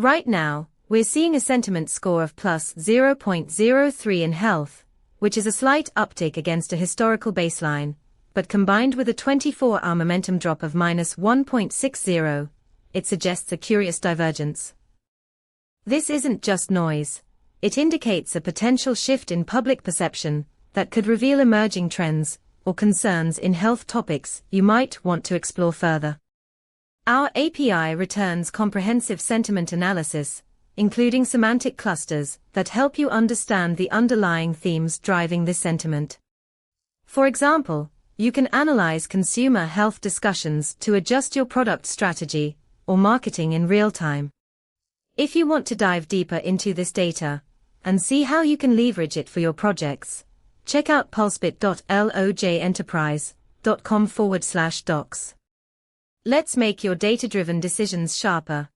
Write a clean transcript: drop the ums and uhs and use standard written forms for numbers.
Right now, we're seeing a sentiment score of plus 0.03 in health, which is a slight uptick against a historical baseline, but combined with a 24-hour momentum drop of minus 1.60, it suggests a curious divergence. This isn't just noise. It indicates a potential shift in public perception that could reveal emerging trends or concerns in health topics you might want to explore further. Our API returns comprehensive sentiment analysis, including semantic clusters that help you understand the underlying themes driving this sentiment. For example, you can analyze consumer health discussions to adjust your product strategy or marketing in real time. If you want to dive deeper into this data and see how you can leverage it for your projects, check out pulsebit.lojenterprise.com/docs. Let's make your data-driven decisions sharper.